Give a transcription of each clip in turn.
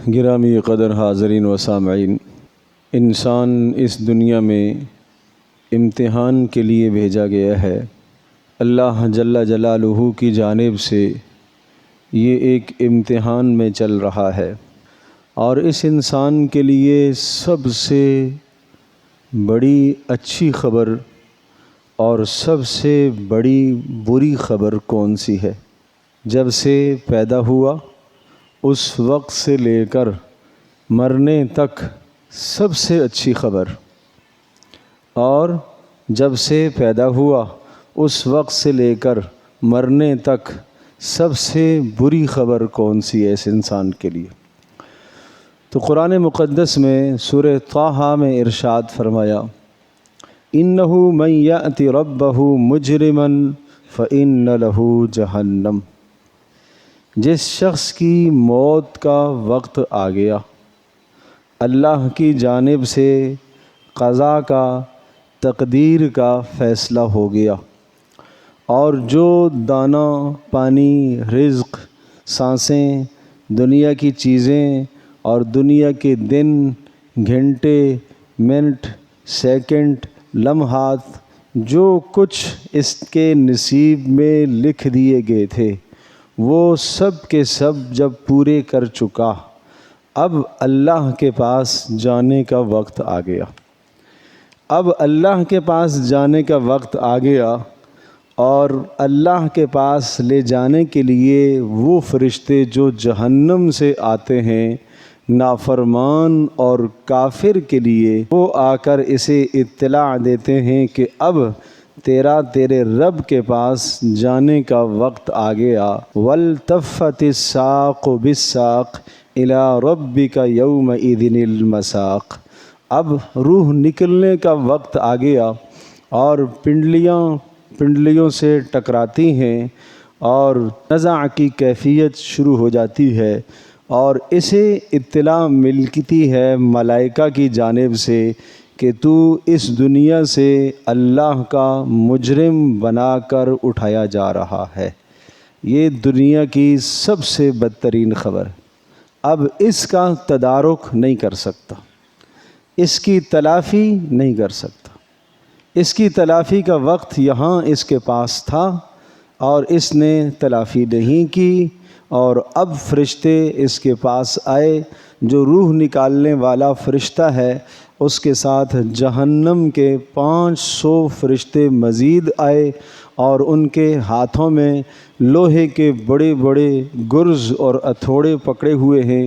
گرامی قدر حاضرین و سامعین، انسان اس دنیا میں امتحان کے لیے بھیجا گیا ہے۔ اللہ جل جلالہ کی جانب سے یہ ایک امتحان میں چل رہا ہے، اور اس انسان کے لیے سب سے بڑی اچھی خبر اور سب سے بڑی بری خبر کون سی ہے؟ جب سے پیدا ہوا اس وقت سے لے کر مرنے تک سب سے اچھی خبر، اور جب سے پیدا ہوا اس وقت سے لے کر مرنے تک سب سے بری خبر کون سی ہے اس انسان کے لیے؟ تو قرآن مقدس میں سورہ طٰہٰ میں ارشاد فرمایا، اِنَّهُ مَن يَأْتِ رَبَّهُ مُجْرِمًا فَإِنَّ لَهُ جَهَنَّمَ۔ جس شخص کی موت کا وقت آ گیا، اللہ کی جانب سے قضا کا، تقدیر کا فیصلہ ہو گیا، اور جو دانہ پانی، رزق، سانسیں، دنیا کی چیزیں اور دنیا کے دن، گھنٹے، منٹ، سیکنڈ، لمحات، جو کچھ اس کے نصیب میں لکھ دیے گئے تھے، وہ سب کے سب جب پورے کر چکا، اب اللہ کے پاس جانے کا وقت آ گیا۔ اب اللہ کے پاس جانے کا وقت آ گیا، اور اللہ کے پاس لے جانے کے لیے وہ فرشتے جو جہنم سے آتے ہیں نافرمان اور کافر کے لیے، وہ آ کر اسے اطلاع دیتے ہیں کہ اب تیرے رب کے پاس جانے کا وقت آ گیا۔ وَالْتَفَّتِ السَّاقُ بِالسَّاقِ إِلَىٰ رَبِّكَ يَوْمَئِذٍ الْمَسَاقُ۔ اب روح نکلنے کا وقت آ گیا، اور پنڈلیوں سے ٹکراتی ہیں، اور نزع کی کیفیت شروع ہو جاتی ہے، اور اسے اطلاع ملتی ہے ملائکہ کی جانب سے کہ تو اس دنیا سے اللہ کا مجرم بنا کر اٹھایا جا رہا ہے۔ یہ دنیا کی سب سے بدترین خبر۔ اب اس کا تدارک نہیں کر سکتا، اس کی تلافی نہیں کر سکتا۔ اس کی تلافی کا وقت یہاں اس کے پاس تھا، اور اس نے تلافی نہیں کی، اور اب فرشتے اس کے پاس آئے۔ جو روح نکالنے والا فرشتہ ہے، اس کے ساتھ جہنم کے 500 فرشتے مزید آئے، اور ان کے ہاتھوں میں لوہے کے بڑے بڑے گرز اور ہتھوڑے پکڑے ہوئے ہیں۔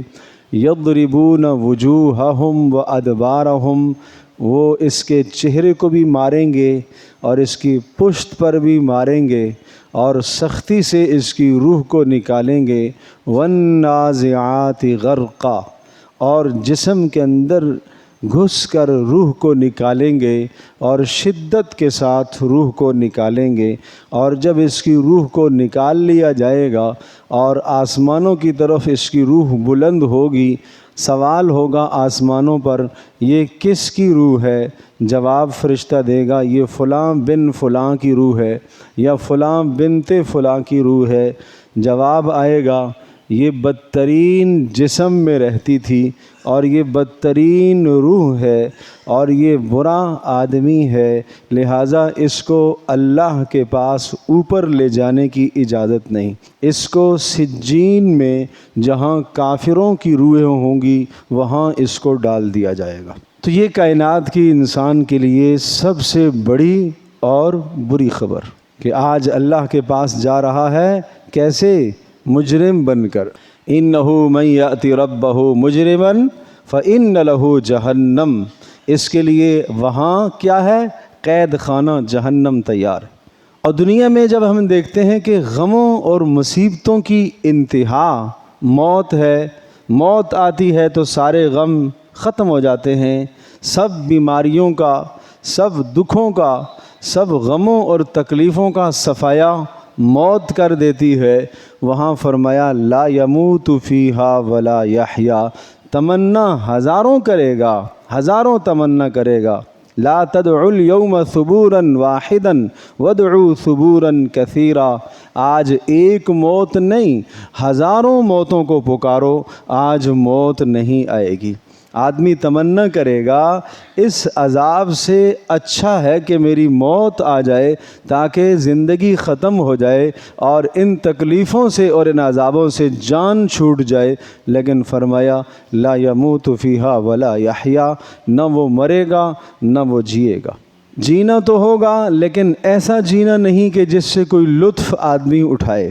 یضربون وجوہہم وادبارہم، وہ اس کے چہرے کو بھی ماریں گے، اور اس کی پشت پر بھی ماریں گے، اور سختی سے اس کی روح کو نکالیں گے۔ والنازعات غرقا، اور جسم کے اندر گھس کر روح کو نکالیں گے، اور شدت کے ساتھ روح کو نکالیں گے۔ اور جب اس کی روح کو نکال لیا جائے گا اور آسمانوں کی طرف اس کی روح بلند ہوگی، سوال ہوگا آسمانوں پر، یہ کس کی روح ہے؟ جواب فرشتہ دے گا، یہ فلاں بن فلاں کی روح ہے، یا فلاں بنت فلاں کی روح ہے۔ جواب آئے گا، یہ بدترین جسم میں رہتی تھی، اور یہ بدترین روح ہے، اور یہ برا آدمی ہے، لہٰذا اس کو اللہ کے پاس اوپر لے جانے کی اجازت نہیں۔ اس کو سجین میں، جہاں کافروں کی روحیں ہوں گی، وہاں اس کو ڈال دیا جائے گا۔ تو یہ کائنات کی انسان کے لیے سب سے بڑی اور بری خبر کہ آج اللہ کے پاس جا رہا ہے، کیسے؟ مجرم بن کر۔ اِنَّهُ مَن يَأْتِ رَبَّهُ مُجْرِمًا فَإِنَّ لَهُ جَهَنَّمَ۔ اس کے لیے وہاں کیا ہے؟ قید خانہ جہنم تیار۔ اور دنیا میں جب ہم دیکھتے ہیں کہ غموں اور مصیبتوں کی انتہا موت ہے، موت آتی ہے تو سارے غم ختم ہو جاتے ہیں، سب بیماریوں کا، سب دکھوں کا، سب غموں اور تکلیفوں کا صفایا موت کر دیتی ہے۔ وہاں فرمایا لا یموت فیہا ولا یحیا، تمنا ہزاروں کرے گا، ہزاروں تمنا کرے گا۔ لا تدعوا اليوم ثبورا واحدا وادعوا ثبورا کثیرا، آج ایک موت نہیں ہزاروں موتوں کو پکارو، آج موت نہیں آئے گی۔ آدمی تمنا کرے گا اس عذاب سے اچھا ہے کہ میری موت آ جائے تاکہ زندگی ختم ہو جائے اور ان تکلیفوں سے اور ان عذابوں سے جان چھوٹ جائے، لیکن فرمایا لا یموت فیہا ولا یحیا، نہ وہ مرے گا نہ وہ جیے گا۔ جینا تو ہوگا لیکن ایسا جینا نہیں کہ جس سے کوئی لطف آدمی اٹھائے۔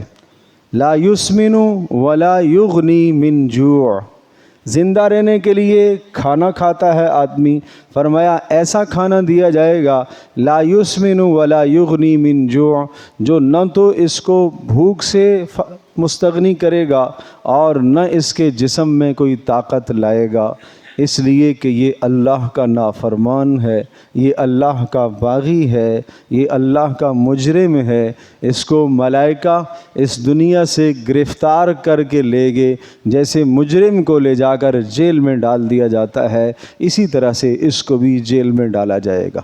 لا یسمن ولا یغنی من جوع، زندہ رہنے کے لیے کھانا کھاتا ہے آدمی، فرمایا ایسا کھانا دیا جائے گا لا یسمن ولا یغنی من جوع، جو نہ تو اس کو بھوک سے مستغنی کرے گا اور نہ اس کے جسم میں کوئی طاقت لائے گا، اس لیے کہ یہ اللہ کا نافرمان ہے، یہ اللہ کا باغی ہے، یہ اللہ کا مجرم ہے۔ اس کو ملائکہ اس دنیا سے گرفتار کر کے لے گئے، جیسے مجرم کو لے جا کر جیل میں ڈال دیا جاتا ہے، اسی طرح سے اس کو بھی جیل میں ڈالا جائے گا۔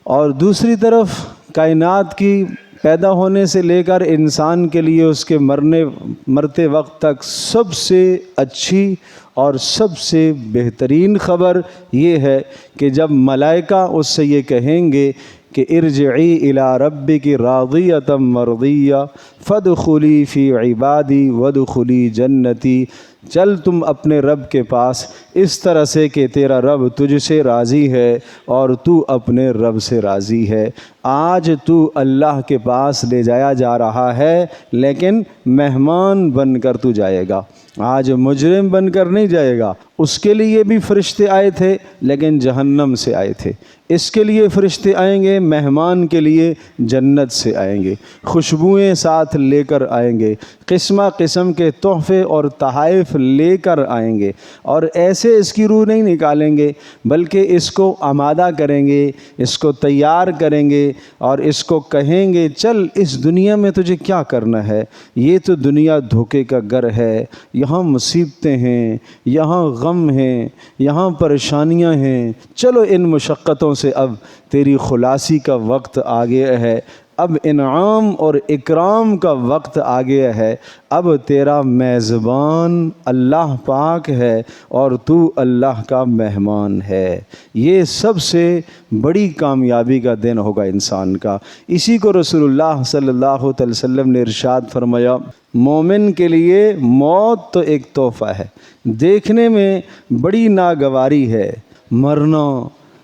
اور دوسری طرف کائنات کی پیدا ہونے سے لے کر انسان کے لیے اس کے مرتے وقت تک سب سے اچھی اور سب سے بہترین خبر یہ ہے کہ جب ملائکہ اس سے یہ کہیں گے کہ ارجعی الی ربک راضیۃ مرضیہ فادخلی فی عبادی وادخلی جنتی، چل تم اپنے رب کے پاس اس طرح سے کہ تیرا رب تجھ سے راضی ہے اور تو اپنے رب سے راضی ہے۔ آج تو اللہ کے پاس لے جایا جا رہا ہے لیکن مہمان بن کر تو جائے گا، آج مجرم بن کر نہیں جائے گا۔ اس کے لیے بھی فرشتے آئے تھے لیکن جہنم سے آئے تھے، اس کے لیے فرشتے آئیں گے، مہمان کے لیے جنت سے آئیں گے، خوشبوئیں ساتھ لے کر آئیں گے، قسمہ قسم کے تحفے اور تحائف لے کر آئیں گے، اور ایسے اس کی روح نہیں نکالیں گے بلکہ اس کو آمادہ کریں گے، اس کو تیار کریں گے اور اس کو کہیں گے چل اس دنیا میں تجھے کیا کرنا ہے، یہ تو دنیا دھوکے کا گھر ہے، یہاں مصیبتیں ہیں، یہاں غم ہیں، یہاں پریشانیاں ہیں، چلو ان مشقتوں سے اب تیری خلاصی کا وقت آ گیا ہے، اب انعام اور اکرام کا وقت آ گیا ہے، اب تیرا میزبان اللہ پاک ہے اور تو اللہ کا مہمان ہے۔ یہ سب سے بڑی کامیابی کا دن ہوگا انسان کا۔ اسی کو رسول اللہ صلی اللہ علیہ وسلم نے ارشاد فرمایا، مومن کے لیے موت تو ایک تحفہ ہے، دیکھنے میں بڑی ناگواری ہے، مرنا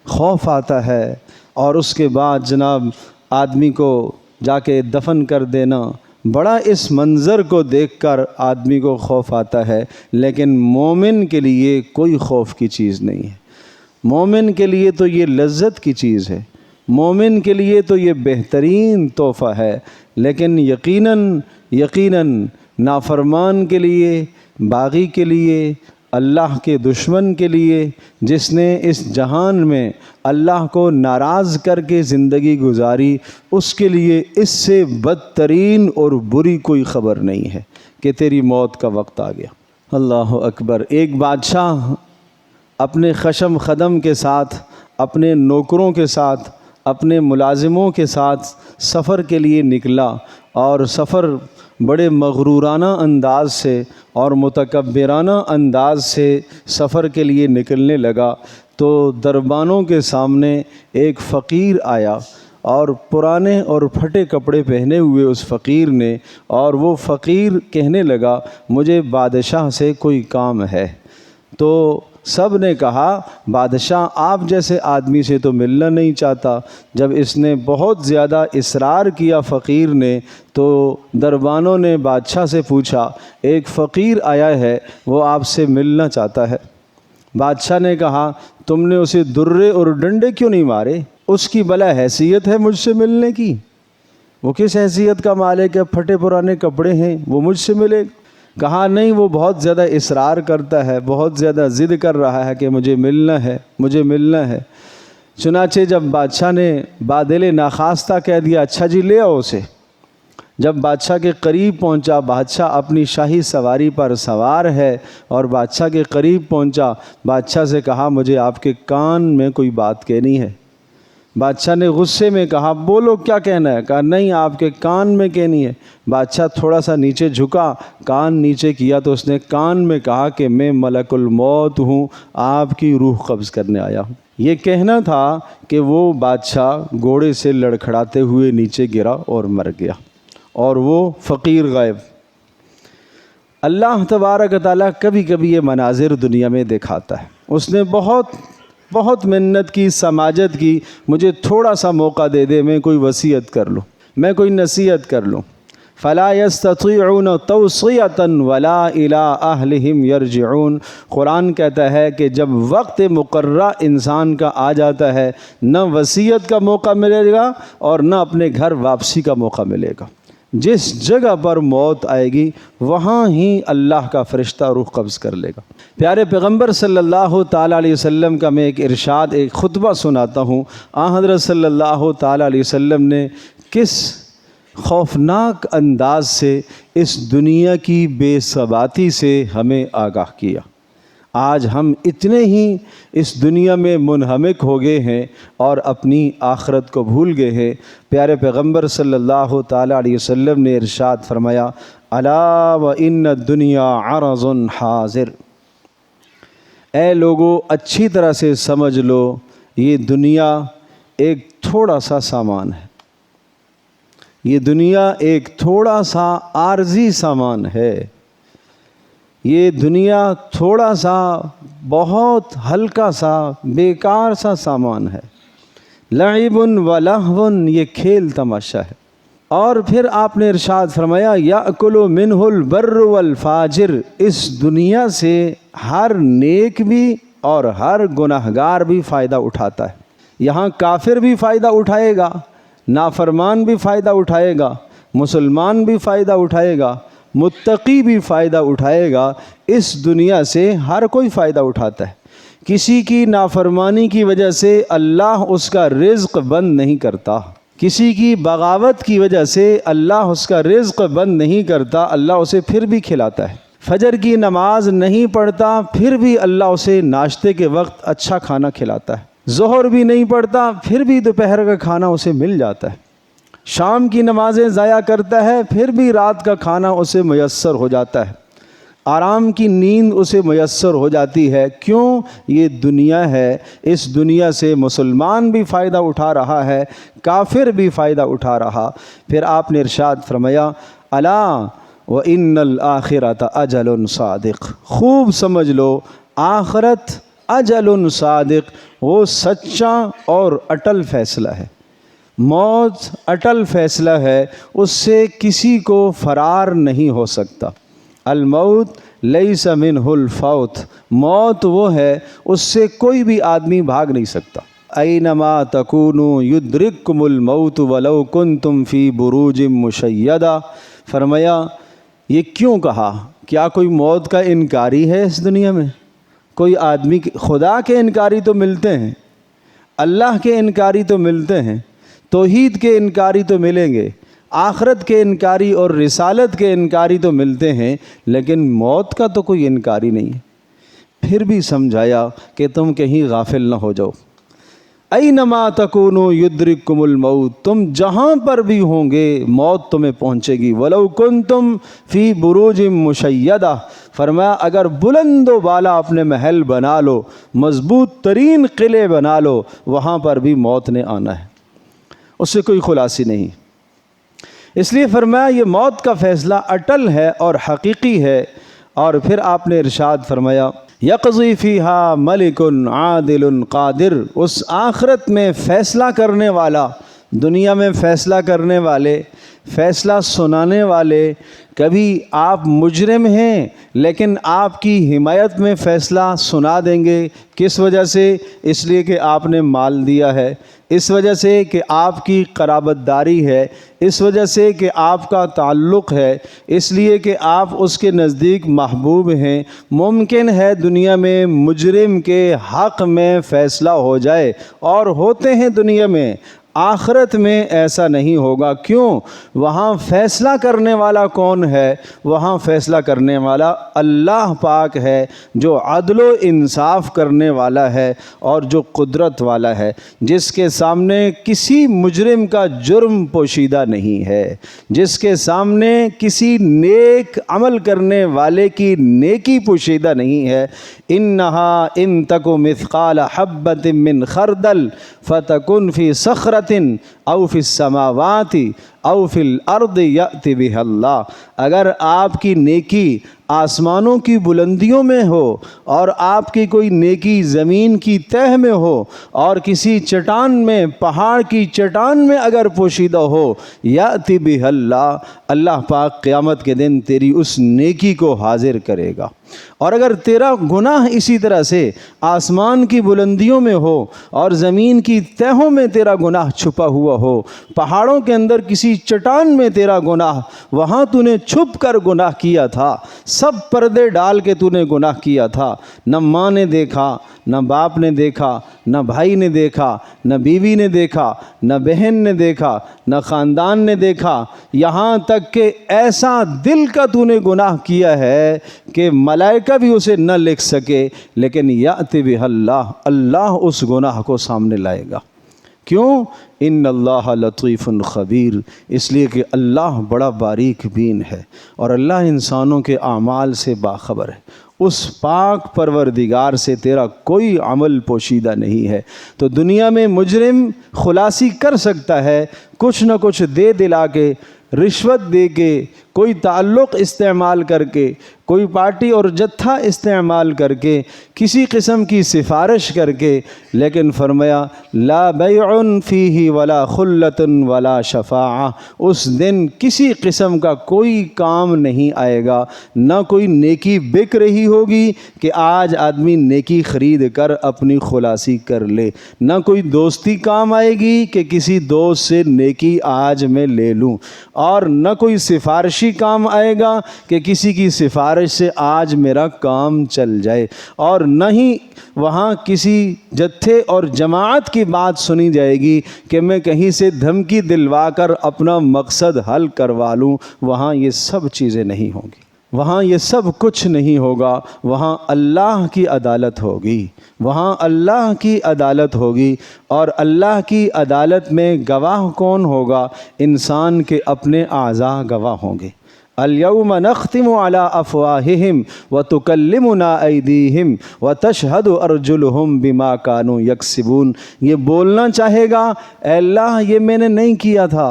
خوف آتا ہے اور اس کے بعد جناب آدمی کو جا کے دفن کر دینا، بڑا اس منظر کو دیکھ کر آدمی کو خوف آتا ہے، لیکن مومن کے لیے کوئی خوف کی چیز نہیں ہے۔ مومن کے لیے تو یہ لذت کی چیز ہے، مومن کے لیے تو یہ بہترین تحفہ ہے، لیکن یقیناً نافرمان کے لیے، باغی کے لیے، اللہ کے دشمن کے لیے، جس نے اس جہان میں اللہ کو ناراض کر کے زندگی گزاری، اس کے لیے اس سے بدترین اور بری کوئی خبر نہیں ہے کہ تیری موت کا وقت آ گیا۔ اللہ اکبر۔ ایک بادشاہ اپنے خشم خدم کے ساتھ، اپنے نوکروں کے ساتھ، اپنے ملازموں کے ساتھ سفر کے لیے نکلا، اور سفر بڑے مغرورانہ انداز سے اور متکبرانہ انداز سے سفر کے لیے نکلنے لگا، تو دربانوں کے سامنے ایک فقیر آیا، اور پرانے اور پھٹے کپڑے پہنے ہوئے اس فقیر نے، اور وہ فقیر کہنے لگا مجھے بادشاہ سے کوئی کام ہے۔ تو سب نے کہا بادشاہ آپ جیسے آدمی سے تو ملنا نہیں چاہتا۔ جب اس نے بہت زیادہ اصرار کیا فقیر نے، تو دربانوں نے بادشاہ سے پوچھا ایک فقیر آیا ہے، وہ آپ سے ملنا چاہتا ہے۔ بادشاہ نے کہا تم نے اسے درے اور ڈنڈے کیوں نہیں مارے؟ اس کی بلا حیثیت ہے مجھ سے ملنے کی؟ وہ کس حیثیت کا مالک ہے؟ پھٹے پرانے کپڑے ہیں، وہ مجھ سے ملے؟ کہا نہیں، وہ بہت زیادہ اصرار کرتا ہے، بہت زیادہ ضد کر رہا ہے کہ مجھے ملنا ہے، مجھے ملنا ہے۔ چنانچہ جب بادشاہ نے بادل ناخواستہ کہہ دیا اچھا جی لے آؤ اسے، جب بادشاہ کے قریب پہنچا، بادشاہ اپنی شاہی سواری پر سوار ہے اور بادشاہ کے قریب پہنچا، بادشاہ سے کہا مجھے آپ کے کان میں کوئی بات کہنی ہے۔ بادشاہ نے غصے میں کہا بولو کیا کہنا ہے؟ کہا نہیں آپ کے کان میں کہنی ہے۔ بادشاہ تھوڑا سا نیچے جھکا، کان نیچے کیا تو اس نے کان میں کہا کہ میں ملک الموت ہوں، آپ کی روح قبض کرنے آیا ہوں۔ یہ کہنا تھا کہ وہ بادشاہ گھوڑے سے لڑکھڑاتے ہوئے نیچے گرا اور مر گیا، اور وہ فقیر غائب۔ اللہ تبارک و تعالیٰ کبھی کبھی یہ مناظر دنیا میں دکھاتا ہے۔ اس نے بہت محنت کی، سماجت کی، مجھے تھوڑا سا موقع دے دے، میں کوئی وصیت کر لوں، میں کوئی نصیحت کر لوں۔ فلا يستطيعون توصية ولا الى اهلهم يرجعون۔ قرآن کہتا ہے کہ جب وقت مقررہ انسان کا آ جاتا ہے، نہ وصیت کا موقع ملے گا اور نہ اپنے گھر واپسی کا موقع ملے گا۔ جس جگہ پر موت آئے گی وہاں ہی اللہ کا فرشتہ روح قبض کر لے گا۔ پیارے پیغمبر صلی اللہ تعالیٰ علیہ وسلم کا میں ایک ارشاد، ایک خطبہ سناتا ہوں۔ حضرت صلی اللہ تعالیٰ علیہ وسلم نے کس خوفناک انداز سے اس دنیا کی بے ثباتی سے ہمیں آگاہ کیا۔ آج ہم اتنے ہی اس دنیا میں منہمک ہو گئے ہیں اور اپنی آخرت کو بھول گئے ہیں۔ پیارے پیغمبر صلی اللہ تعالیٰ علیہ وسلم نے ارشاد فرمایا الا وان الدنیا عرض حاضر۔ اے لوگو اچھی طرح سے سمجھ لو، یہ دنیا ایک تھوڑا سا سامان ہے، یہ دنیا ایک تھوڑا سا عارضی سامان ہے، یہ دنیا تھوڑا سا بہت ہلکا سا بیکار سا سامان ہے۔ لعب و لہو، یہ کھیل تماشا ہے۔ اور پھر آپ نے ارشاد فرمایا یأکل منہ البر والفاجر، اس دنیا سے ہر نیک بھی اور ہر گناہگار بھی فائدہ اٹھاتا ہے۔ یہاں کافر بھی فائدہ اٹھائے گا، نافرمان بھی فائدہ اٹھائے گا، مسلمان بھی فائدہ اٹھائے گا، متقی بھی فائدہ اٹھائے گا۔ اس دنیا سے ہر کوئی فائدہ اٹھاتا ہے۔ کسی کی نافرمانی کی وجہ سے اللہ اس کا رزق بند نہیں کرتا، کسی کی بغاوت کی وجہ سے اللہ اس کا رزق بند نہیں کرتا، اللہ اسے پھر بھی کھلاتا ہے۔ فجر کی نماز نہیں پڑھتا پھر بھی اللہ اسے ناشتے کے وقت اچھا کھانا کھلاتا ہے۔ ظہر بھی نہیں پڑھتا پھر بھی دوپہر کا کھانا اسے مل جاتا ہے۔ شام کی نمازیں ضائع کرتا ہے پھر بھی رات کا کھانا اسے میسر ہو جاتا ہے، آرام کی نیند اسے میسر ہو جاتی ہے۔ کیوں؟ یہ دنیا ہے، اس دنیا سے مسلمان بھی فائدہ اٹھا رہا ہے، کافر بھی فائدہ اٹھا رہا۔ پھر آپ نے ارشاد فرمایا الا وان الآخرۃ اجل صادق، خوب سمجھ لو آخرت اجل صادق، وہ سچا اور اٹل فیصلہ ہے۔ موت اٹل فیصلہ ہے، اس سے کسی کو فرار نہیں ہو سکتا۔ الموت لیس منہ الفوت، موت وہ ہے اس سے کوئی بھی آدمی بھاگ نہیں سکتا۔ اینما تکونوا یدرککم الموت ولو کنتم فی بروج مشیدہ۔ فرمایا یہ کیوں کہا؟ کیا کوئی موت کا انکاری ہے اس دنیا میں؟ کوئی آدمی خدا کے انکاری تو ملتے ہیں، اللہ کے انکاری تو ملتے ہیں، توحید کے انکاری تو ملیں گے، آخرت کے انکاری اور رسالت کے انکاری تو ملتے ہیں، لیکن موت کا تو کوئی انکاری نہیں ہے۔ پھر بھی سمجھایا کہ تم کہیں غافل نہ ہو جاؤ۔ اینما تکونوا یدرککم الموت، تم جہاں پر بھی ہوں گے موت تمہیں پہنچے گی۔ ولو کنتم فی بروج مشیدہ، فرمایا اگر بلند و بالا اپنے محل بنا لو، مضبوط ترین قلعے بنا لو، وہاں پر بھی موت نے آنا ہے، اس سے کوئی خلاصی نہیں۔ اس لیے فرمایا یہ موت کا فیصلہ اٹل ہے اور حقیقی ہے۔ اور پھر آپ نے ارشاد فرمایا یقضی فیہا ملک عادل قادر، اس آخرت میں فیصلہ کرنے والا، دنیا میں فیصلہ کرنے والے، فیصلہ سنانے والے، کبھی آپ مجرم ہیں لیکن آپ کی حمایت میں فیصلہ سنا دیں گے۔ کس وجہ سے؟ اس لیے کہ آپ نے مال دیا ہے، اس وجہ سے کہ آپ کی قرابت داری ہے، اس وجہ سے کہ آپ کا تعلق ہے، اس لیے کہ آپ اس کے نزدیک محبوب ہیں۔ ممکن ہے دنیا میں مجرم کے حق میں فیصلہ ہو جائے، اور ہوتے ہیں دنیا میں۔ آخرت میں ایسا نہیں ہوگا۔ کیوں؟ وہاں فیصلہ کرنے والا کون ہے؟ وہاں فیصلہ کرنے والا اللہ پاک ہے، جو عدل و انصاف کرنے والا ہے اور جو قدرت والا ہے، جس کے سامنے کسی مجرم کا جرم پوشیدہ نہیں ہے، جس کے سامنے کسی نیک عمل کرنے والے کی نیکی پوشیدہ نہیں ہے۔ انہا ان تک مثقال حبۃ من خردل فتکن فی صخرۃ او فی السماوات او فی الارض یأتی بها اللہ۔ اگر آپ کی نیکی آسمانوں کی بلندیوں میں ہو اور آپ کی کوئی نیکی زمین کی تہہ میں ہو اور کسی چٹان میں، پہاڑ کی چٹان میں اگر پوشیدہ ہو، یأتی بها اللہ، اللہ پاک قیامت کے دن تیری اس نیکی کو حاضر کرے گا۔ اور اگر تیرا گناہ اسی طرح سے آسمان کی بلندیوں میں ہو اور زمین کی تہوں میں تیرا گناہ چھپا ہوا ہو، پہاڑوں کے اندر کسی چٹان میں تیرا گناہ، وہاں تو نے چھپ کر گناہ کیا تھا، سب پردے ڈال کے تو نے گناہ کیا تھا، نہ ماں نے دیکھا، نہ باپ نے دیکھا، نہ بھائی نے دیکھا، نہ بیوی نے دیکھا، نہ بہن نے دیکھا، نہ خاندان نے دیکھا، یہاں تک کہ ایسا دل کا تو نے گناہ کیا ہے کہ ملائکہ بھی اسے نہ لکھ سکے، لیکن یأتی بہ اللہ، اللہ اس گناہ کو سامنے لائے گا۔ کیوں؟ ان اللہ لطیف خبیر، اس لیے کہ اللہ بڑا باریک بین ہے اور اللہ انسانوں کے اعمال سے باخبر ہے۔ اس پاک پروردگار سے تیرا کوئی عمل پوشیدہ نہیں ہے۔ تو دنیا میں مجرم خلاصی کر سکتا ہے، کچھ نہ کچھ دے دلا کے، رشوت دے کے، کوئی تعلق استعمال کر کے، کوئی پارٹی اور جتھا استعمال کر کے، کسی قسم کی سفارش کر کے، لیکن فرمایا لا بیع فیہ ولا خلۃ ولا شفاعہ، اس دن کسی قسم کا کوئی کام نہیں آئے گا، نہ کوئی نیکی بک رہی ہوگی کہ آج آدمی نیکی خرید کر اپنی خلاصی کر لے، نہ کوئی دوستی کام آئے گی کہ کسی دوست سے نیکی آج میں لے لوں، اور نہ کوئی سفارشی کام آئے گا کہ کسی کی سفارش سے آج میرا کام چل جائے، اور نہ ہی وہاں کسی جتھے اور جماعت کی بات سنی جائے گی کہ میں کہیں سے دھمکی دلوا کر اپنا مقصد حل کروا لوں۔ وہاں یہ سب چیزیں نہیں ہوں گی، وہاں یہ سب کچھ نہیں ہوگا، وہاں اللہ کی عدالت ہوگی، وہاں اللہ کی عدالت ہوگی، اور اللہ کی عدالت میں گواہ کون ہوگا؟ انسان کے اپنے اعضاء گواہ ہوں گے۔ الیوم نختم علی افواہہم وتکلمنا ایدیہم وتشہد ارجلہم بما کانوا یکسبون۔ یہ بولنا چاہے گا اے اللہ یہ میں نے نہیں کیا تھا،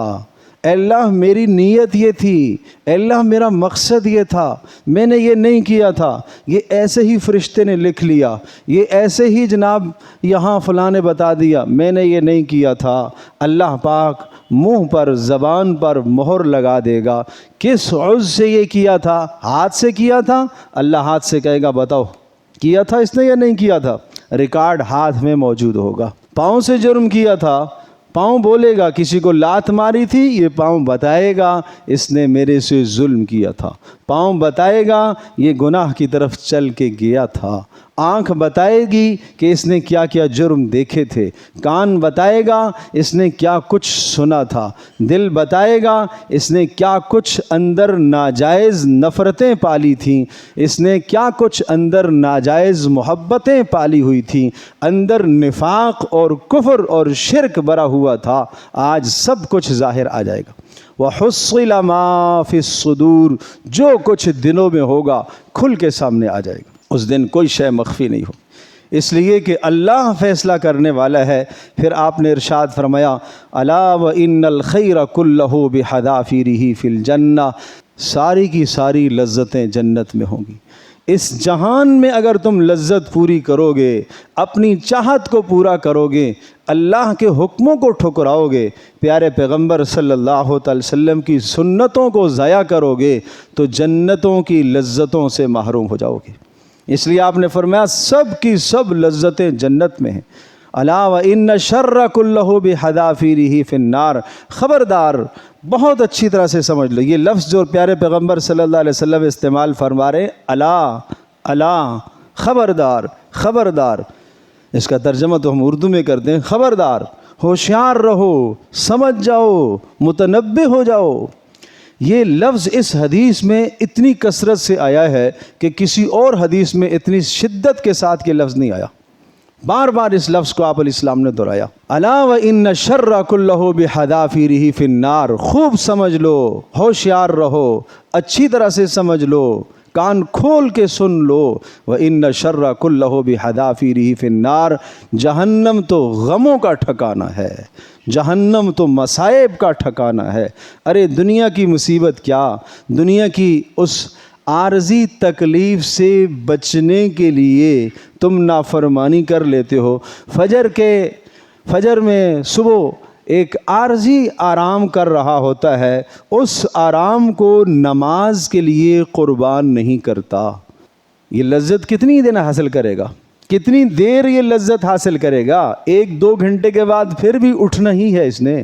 اے اللہ میری نیت یہ تھی، اے اللہ میرا مقصد یہ تھا، میں نے یہ نہیں کیا تھا، یہ ایسے ہی فرشتے نے لکھ لیا، یہ ایسے ہی جناب یہاں فلاں نے بتا دیا، میں نے یہ نہیں کیا تھا۔ اللہ پاک منہ پر، زبان پر مہر لگا دے گا۔ کس عضو سے یہ کیا تھا؟ ہاتھ سے کیا تھا؟ اللہ ہاتھ سے کہے گا بتاؤ کیا تھا اس نے یا نہیں کیا تھا؟ ریکارڈ ہاتھ میں موجود ہوگا۔ پاؤں سے جرم کیا تھا، پاؤں بولے گا کسی کو لات ماری تھی، یہ پاؤں بتائے گا اس نے میرے سے ظلم کیا تھا، پاؤں بتائے گا یہ گناہ کی طرف چل کے گیا تھا، آنکھ بتائے گی کہ اس نے کیا کیا جرم دیکھے تھے، کان بتائے گا اس نے کیا کچھ سنا تھا، دل بتائے گا اس نے کیا کچھ اندر ناجائز نفرتیں پالی تھیں، اس نے کیا کچھ اندر ناجائز محبتیں پالی ہوئی تھیں، اندر نفاق اور کفر اور شرک بھرا ہوا تھا، آج سب کچھ ظاہر آ جائے گا۔ وَحُصِّلَ مَا فِي الصُّدُورِ، جو کچھ دلوں میں ہوگا کھل کے سامنے آ جائے گا، اس دن کوئی شے مخفی نہیں ہو، اس لیے کہ اللہ فیصلہ کرنے والا ہے۔ پھر آپ نے ارشاد فرمایا الا وَإِنَّ الْخَيْرَ كُلَّهُ بِحَذَافِيرِهِ فِي الْجَنَّةِ، ساری کی ساری لذتیں جنت میں ہوں گی۔ اس جہان میں اگر تم لذت پوری کرو گے، اپنی چاہت کو پورا کرو گے، اللہ کے حکموں کو ٹھکراؤ گے، پیارے پیغمبر صلی اللہ علیہ وسلم کی سنتوں کو ضائع کرو گے، تو جنتوں کی لذتوں سے محروم ہو جاؤ گے۔ اس لیے آپ نے فرمایا سب کی سب لذتیں جنت میں ہیں۔ الا وان الشر كله بحذافيره في النار، خبردار، بہت اچھی طرح سے سمجھ لو یہ لفظ جو پیارے پیغمبر صلی اللہ علیہ وسلم استعمال فرما رہے، الا الا، خبردار خبردار، اس کا ترجمہ تو ہم اردو میں کرتے ہیں خبردار، ہوشیار رہو، سمجھ جاؤ، متنبہ ہو جاؤ۔ یہ لفظ اس حدیث میں اتنی کثرت سے آیا ہے کہ کسی اور حدیث میں اتنی شدت کے ساتھ یہ لفظ نہیں آیا۔ بار بار اس لفظ کو آپ علیہ السلام نے دہرایا، الا وان الشر کلہ بحذافیرہ فی النار۔ خوب سمجھ لو، ہوشیار رہو، اچھی طرح سے سمجھ لو، کان کھول کے سن لو، وان الشر کلہ بحذافیرہ فی النار۔ جہنم تو غموں کا ٹھکانہ ہے، جہنم تو مصائب کا ٹھکانہ ہے۔ ارے دنیا کی مصیبت کیا، دنیا کی اس عارضی تکلیف سے بچنے کے لیے تم نافرمانی کر لیتے ہو۔ فجر میں صبح ایک عارضی آرام کر رہا ہوتا ہے، اس آرام کو نماز کے لیے قربان نہیں کرتا۔ یہ لذت کتنی دن حاصل کرے گا، کتنی دیر یہ لذت حاصل کرے گا؟ 1-2 گھنٹے کے بعد پھر بھی اٹھنا ہی ہے اس نے۔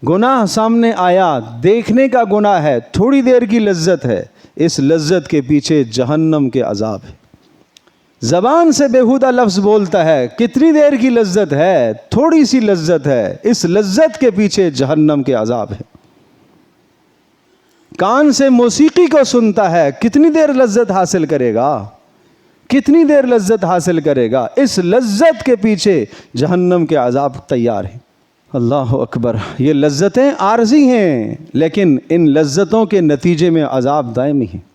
گناہ سامنے آیا، دیکھنے کا گناہ ہے، تھوڑی دیر کی لذت ہے، اس لذت کے پیچھے جہنم کے عذاب ہے۔ زبان سے بیہودہ لفظ بولتا ہے، کتنی دیر کی لذت ہے، تھوڑی سی لذت ہے، اس لذت کے پیچھے جہنم کے عذاب ہے۔ کان سے موسیقی کو سنتا ہے، کتنی دیر لذت حاصل کرے گا، کتنی دیر لذت حاصل کرے گا، اس لذت کے پیچھے جہنم کے عذاب تیار ہیں۔ اللہ اکبر۔ یہ لذتیں عارضی ہیں، لیکن ان لذتوں کے نتیجے میں عذاب دائمی ہیں۔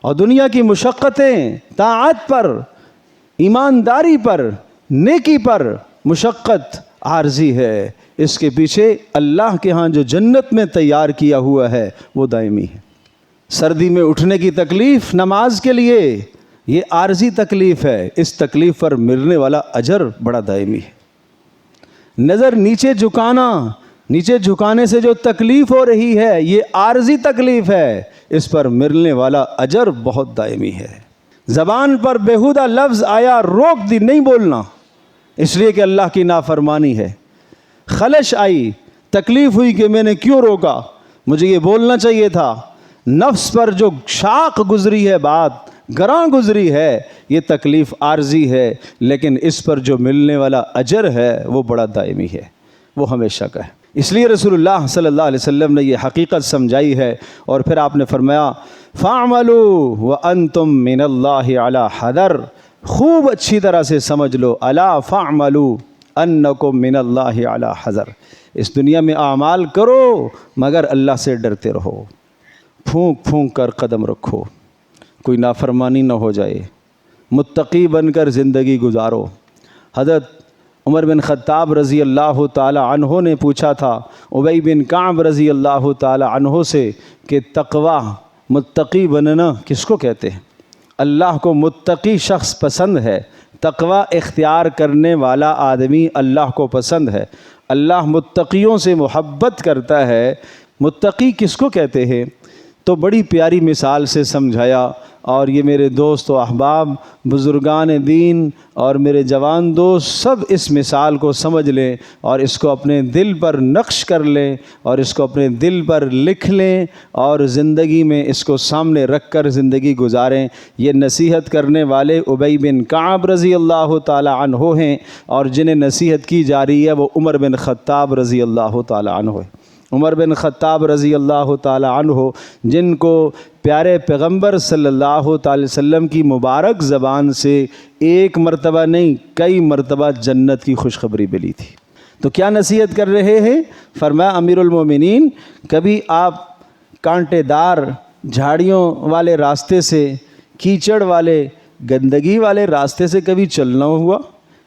اور دنیا کی مشقتیں طاعت پر، ایمانداری پر، نیکی پر مشقت عارضی ہے، اس کے پیچھے اللہ کے ہاں جو جنت میں تیار کیا ہوا ہے وہ دائمی ہے۔ سردی میں اٹھنے کی تکلیف نماز کے لیے یہ عارضی تکلیف ہے، اس تکلیف پر ملنے والا اجر بڑا دائمی ہے۔ نظر نیچے جھکانا، نیچے جھکانے سے جو تکلیف ہو رہی ہے یہ عارضی تکلیف ہے، اس پر ملنے والا اجر بہت دائمی ہے۔ زبان پر بیہودہ لفظ آیا، روک دی، نہیں بولنا، اس لیے کہ اللہ کی نافرمانی ہے۔ خلش آئی، تکلیف ہوئی کہ میں نے کیوں روکا، مجھے یہ بولنا چاہیے تھا۔ نفس پر جو شاق گزری ہے، بات گراں گزری ہے، یہ تکلیف عارضی ہے، لیکن اس پر جو ملنے والا اجر ہے وہ بڑا دائمی ہے، وہ ہمیشہ کا ہے۔ اس لیے رسول اللہ صلی اللہ علیہ وسلم نے یہ حقیقت سمجھائی ہے، اور پھر آپ نے فرمایا فَاعْمَلُوا وَأَنْتُمْ مِنَ اللَّهِ عَلَى حَذَرٍ۔ خوب اچھی طرح سے سمجھ لو، الا فَاعْمَلُوا أَنَّكُمْ مِنَ اللَّهِ عَلَى حَذَرٍ۔ اس دنیا میں اعمال کرو مگر اللہ سے ڈرتے رہو، پھونک پھونک کر قدم رکھو، کوئی نافرمانی نہ ہو جائے، متقی بن کر زندگی گزارو۔ حضرت عمر بن خطاب رضی اللہ تعالی عنہ نے پوچھا تھا ابی بن کعب رضی اللہ تعالی عنہ سے کہ تقوی، متقی بننا کس کو کہتے ہیں؟ اللہ کو متقی شخص پسند ہے، تقوی اختیار کرنے والا آدمی اللہ کو پسند ہے، اللہ متقیوں سے محبت کرتا ہے۔ متقی کس کو کہتے ہیں؟ تو بڑی پیاری مثال سے سمجھایا، اور یہ میرے دوست و احباب، بزرگان دین اور میرے جوان دوست سب اس مثال کو سمجھ لیں اور اس کو اپنے دل پر نقش کر لیں اور اس کو اپنے دل پر لکھ لیں اور زندگی میں اس کو سامنے رکھ کر زندگی گزاریں۔ یہ نصیحت کرنے والے ابی بن کعب رضی اللہ تعالی عنہ ہیں، اور جنہیں نصیحت کی جا رہی ہے وہ عمر بن خطاب رضی اللہ تعالی عنہ ہے۔ عمر بن خطاب رضی اللہ تعالی عنہ، جن کو پیارے پیغمبر صلی اللہ تعالی وسلم کی مبارک زبان سے ایک مرتبہ نہیں کئی مرتبہ جنت کی خوشخبری ملی تھی، تو کیا نصیحت کر رہے ہیں؟ فرمایا امیر المومنین، کبھی آپ کانٹے دار جھاڑیوں والے راستے سے، کیچڑ والے گندگی والے راستے سے کبھی چلنا ہوا؟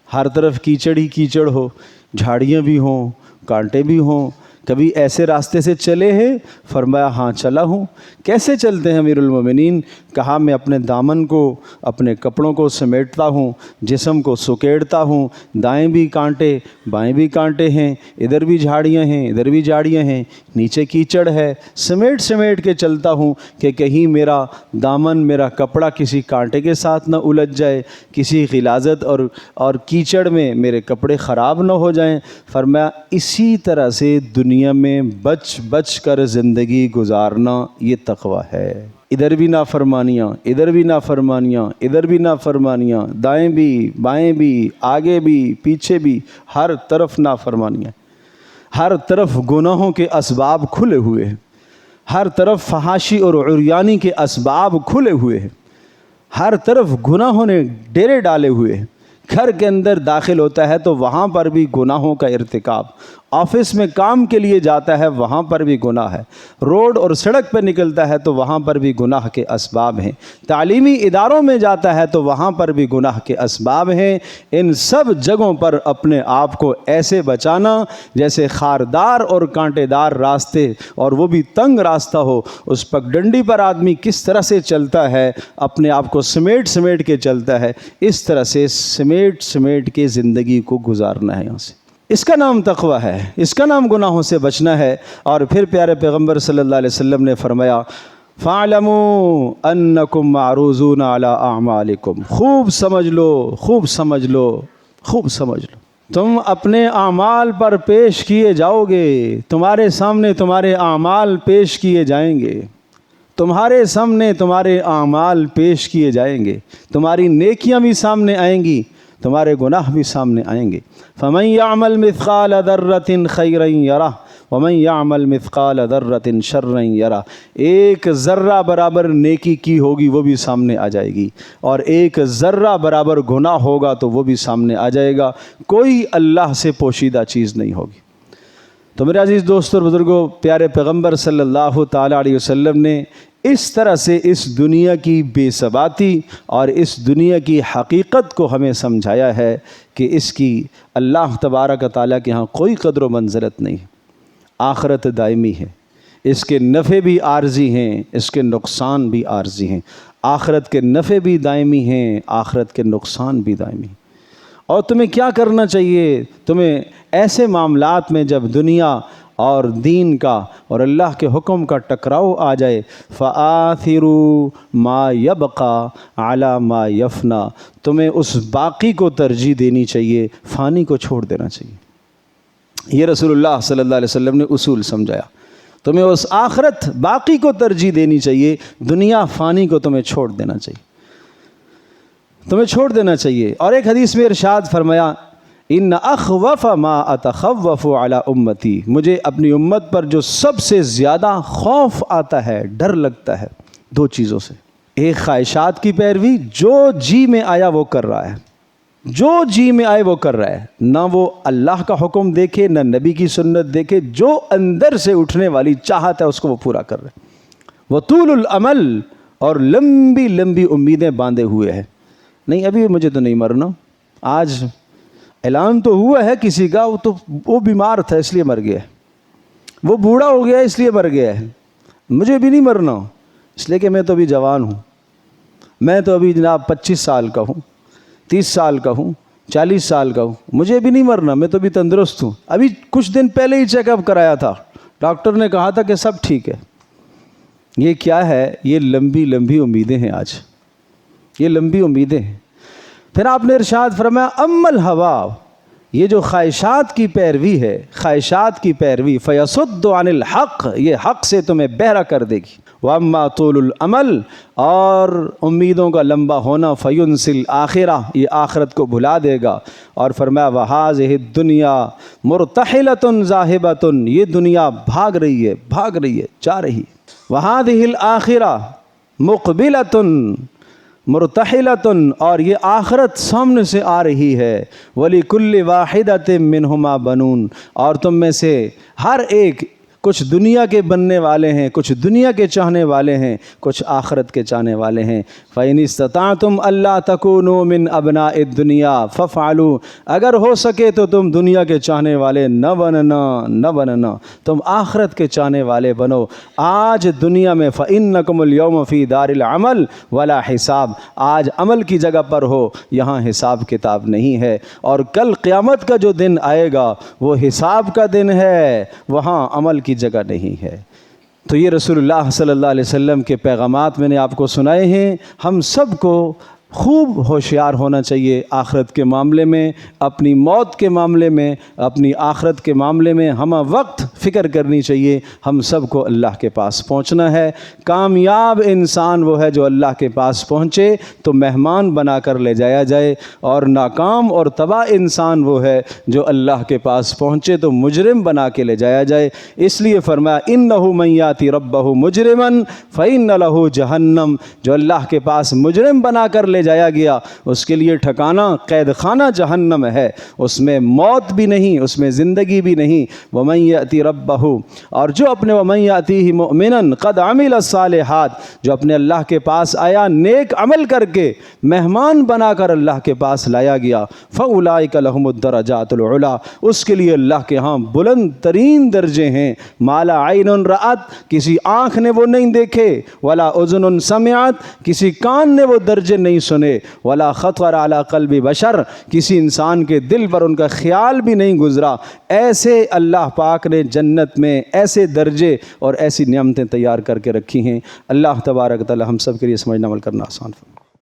ہر طرف کیچڑ ہی کیچڑ ہو، جھاڑیاں بھی ہوں، کانٹے بھی ہوں، کبھی ایسے راستے سے چلے ہیں؟ فرمایا ہاں چلا ہوں۔ کیسے چلتے ہیں امیر المومنین؟ کہا میں اپنے دامن کو، اپنے کپڑوں کو سمیٹتا ہوں، جسم کو سکیڑتا ہوں، دائیں بھی کانٹے بائیں بھی کانٹے ہیں، ادھر بھی جھاڑیاں ہیں ادھر بھی جھاڑیاں ہیں، نیچے کیچڑ ہے، سمیٹ سمیٹ کے چلتا ہوں کہ کہیں میرا دامن، میرا کپڑا کسی کانٹے کے ساتھ نہ الجھ جائے، کسی غلاظت اور کیچڑ میں میرے کپڑے خراب نہ ہو جائیں۔ فرمایا اسی طرح سے دنیا میں بچ بچ کر زندگی گزارنا یہ تقوی ہے۔ ادھر بھی نافرمانیاں، ادھر بھی نافرمانیاں، ادھر بھی نافرمانیاں، دائیں بھی بائیں بھی آگے بھی پیچھے بھی، ہر طرف نافرمانیاں، ہر طرف گناہوں کے اسباب کھلے ہوئے ہیں، ہر طرف فحاشی اور عریانی کے اسباب کھلے ہوئے ہیں، ہر طرف گناہوں نے ڈیرے ڈالے ہوئے ہیں۔ گھر کے اندر داخل ہوتا ہے تو وہاں پر بھی گناہوں کا ارتکاب، آفس میں کام کے لیے جاتا ہے وہاں پر بھی گناہ ہے، روڈ اور سڑک پہ نکلتا ہے تو وہاں پر بھی گناہ کے اسباب ہیں، تعلیمی اداروں میں جاتا ہے تو وہاں پر بھی گناہ کے اسباب ہیں۔ ان سب جگہوں پر اپنے آپ کو ایسے بچانا جیسے خاردار اور کانٹے دار راستے، اور وہ بھی تنگ راستہ ہو، اس پگڈنڈی پر آدمی کس طرح سے چلتا ہے، اپنے آپ کو سمیٹ سمیٹ کے چلتا ہے، اس طرح سے سمیٹ سمیٹ کے زندگی کو گزارنا ہے۔ یہاں سے اس کا نام تقویٰ ہے، اس کا نام گناہوں سے بچنا ہے۔ اور پھر پیارے پیغمبر صلی اللہ علیہ وسلم نے فرمایا فَاعْلَمُوا أَنَّكُمْ مَعْرُوضُونَ عَلَىٰ أَعْمَالِكُمْ، خوب سمجھ لو، خوب سمجھ لو، خوب سمجھ لو، تم اپنے اعمال پر پیش کیے جاؤ گے، تمہارے سامنے تمہارے اعمال پیش کیے جائیں گے، تمہارے سامنے تمہارے اعمال پیش کیے جائیں گے، تمہاری نیکیاں بھی سامنے آئیں گی، تمہارے گناہ بھی سامنے آئیں گے۔ فَمَن يَعْمَلْ مِثْقَالَ ذَرَّةٍ خَيْرًا يَرَهُ وَمَن يَعْمَلْ مِثْقَالَ ذَرَّةٍ شَرًّا يَرَهُ، ایک ذرہ برابر نیکی کی ہوگی وہ بھی سامنے آ جائے گی، اور ایک ذرہ برابر گناہ ہوگا تو وہ بھی سامنے آ جائے گا، کوئی اللہ سے پوشیدہ چیز نہیں ہوگی۔ تو میرے عزیز دوستو اور بزرگوں، پیارے پیغمبر صلی اللہ تعالیٰ علیہ وسلم نے اس طرح سے اس دنیا کی بے ثباتی اور اس دنیا کی حقیقت کو ہمیں سمجھایا ہے کہ اس کی اللہ تبارک تعالیٰ کے ہاں کوئی قدر و منزلت نہیں، آخرت دائمی ہے، اس کے نفع بھی عارضی ہیں، اس کے نقصان بھی عارضی ہیں، آخرت کے نفع بھی دائمی ہیں، آخرت کے نقصان بھی دائمی ہیں۔ اور تمہیں کیا کرنا چاہیے؟ تمہیں ایسے معاملات میں جب دنیا اور دین کا اور اللہ کے حکم کا ٹکراؤ آ جائے، فَآثِرُوا مَا يَبْقَى عَلَى مَا يَفْنَى، تمہیں اس باقی کو ترجیح دینی چاہیے، فانی کو چھوڑ دینا چاہیے۔ یہ رسول اللہ صلی اللہ علیہ وسلم نے اصول سمجھایا، تمہیں اس آخرت باقی کو ترجیح دینی چاہیے، دنیا فانی کو تمہیں چھوڑ دینا چاہیے، تمہیں چھوڑ دینا چاہیے۔ اور ایک حدیث میں ارشاد فرمایا ان اخوف ما اتخوف علی امتی، مجھے اپنی امت پر جو سب سے زیادہ خوف آتا ہے، ڈر لگتا ہے، دو چیزوں سے۔ ایک خواہشات کی پیروی، جو جی میں آیا وہ کر رہا ہے، جو جی میں آئے وہ کر رہا ہے، نہ وہ اللہ کا حکم دیکھے نہ نبی کی سنت دیکھے، جو اندر سے اٹھنے والی چاہت ہے اس کو وہ پورا کر رہے ہیں۔ وطول الامل، اور لمبی لمبی امیدیں باندھے ہوئے ہیں، نہیں ابھی مجھے تو نہیں مرنا، آج اعلان تو ہوا ہے کسی کا، وہ بیمار تھا اس لیے مر گیا ہے، وہ بوڑھا ہو گیا اس لیے مر گیا ہے، مجھے بھی نہیں مرنا اس لیے کہ میں تو ابھی جوان ہوں، میں تو ابھی جناب 25 سال کا ہوں، 30 سال کا ہوں، 40 سال کا ہوں، مجھے بھی نہیں مرنا، میں تو ابھی تندرست ہوں، ابھی کچھ دن پہلے ہی چیک اپ کرایا تھا، ڈاکٹر نے کہا تھا کہ سب ٹھیک ہے۔ یہ کیا ہے؟ یہ لمبی لمبی امیدیں ہیں، آج یہ لمبی امیدیں ہیں۔ پھر آپ نے ارشاد فرمایا اما الہوا، یہ جو خواہشات کی پیروی ہے، خواہشات کی پیروی، فیصد عن الحق، یہ حق سے تمہیں بہرا کر دے گی۔ واما طول الامل، اور امیدوں کا لمبا ہونا، فینسی الآخرہ، یہ آخرت کو بھلا دے گا۔ اور فرمایا وہذہ الدنیا مرتحلۃ ذاہبۃ، یہ دنیا بھاگ رہی ہے، بھاگ رہی ہے، جا رہی ہے۔ وہذہ الآخرہ مقبلۃ مرتحلۃ، اور یہ آخرت سامنے سے آ رہی ہے۔ وَلِكُلِّ وَاحِدَةٍ مِّنْهُمَا بَنُونَ، اور تم میں سے ہر ایک، کچھ دنیا کے بننے والے ہیں، کچھ دنیا کے چاہنے والے ہیں، کچھ آخرت کے چاہنے والے ہیں۔ فَإِنِ اسْتَطَعْتُمْ أَلَّا تَكُونُوا مِنْ أَبْنَاءِ الدُّنْيَا فَافْعَلُوا، اگر ہو سکے تو تم دنیا کے چاہنے والے نہ بننا، تم آخرت کے چاہنے والے بنو۔ آج دنیا میں فَإِنَّكُمُ الْيَوْمَ فِي دَارِ الْعَمَلِ وَلَا حِسَاب، آج عمل کی جگہ پر ہو، یہاں حساب کتاب نہیں ہے، اور کل قیامت کا جو دن آئے گا وہ حساب کا دن ہے، وہاں عمل کی جگہ نہیں ہے۔ تو یہ رسول اللہ صلی اللہ علیہ وسلم کے پیغامات میں نے آپ کو سنائے ہیں، ہم سب کو خوب ہوشیار ہونا چاہیے آخرت کے معاملے میں، اپنی موت کے معاملے میں، اپنی آخرت کے معاملے میں ہمہ وقت فکر کرنی چاہیے۔ ہم سب کو اللہ کے پاس پہنچنا ہے۔ کامیاب انسان وہ ہے جو اللہ کے پاس پہنچے تو مہمان بنا کر لے جایا جائے، اور ناکام اور تباہ انسان وہ ہے جو اللہ کے پاس پہنچے تو مجرم بنا کے لے جایا جائے۔ اس لیے فرمایا اِنَّهُ مَن یَأْتِ رَبَّهُ مُجْرِمًا فَإِنَّ لَهُ جَہَنَّمَ، جو اللہ کے پاس مجرم بنا کر لے جایا گیا اس کے لیے ٹھکانہ قید خانہ جہنم ہے، اس میں موت بھی نہیں، اس میں زندگی بھی نہیں۔ وَمَن یَأْتِ رَبَّهُ، اور جو اپنے وَمَن یَأْتِیہِ مُؤْمِنًا قَدْ عَمِلَ الصَّالِحَاتِ، جو اپنے اللہ کے پاس آیا نیک عمل کر کے، مہمان بنا کر اللہ کے پاس لایا گیا، فَأُولَٰئِکَ لَهُمُ الدَّرَجَاتُ الْعُلَىٰ، اس کے لیے اللہ کے ہاں بلند ترین درجے ہیں۔ مَا لَا عَيْنٌ رَأَتْ، کسی آنکھ نے وہ نہیں دیکھے، وَلَا أُذُنٌ سَمِعَتْ، کسی کان نے وہ درجے نہیں سنے، وَلَا خَطَرَ عَلَىٰ قَلْبِ بَشَرٍ، کسی انسان کے دل پر ان کا خیال بھی نہیں گزرا۔ ایسے اللہ پاک نے جنت میں ایسے درجے اور ایسی نعمتیں تیار کر کے رکھی ہیں۔ اللہ تبارک و تعالی ہم سب کے لیے سمجھنا عمل کرنا آسان فرمائے۔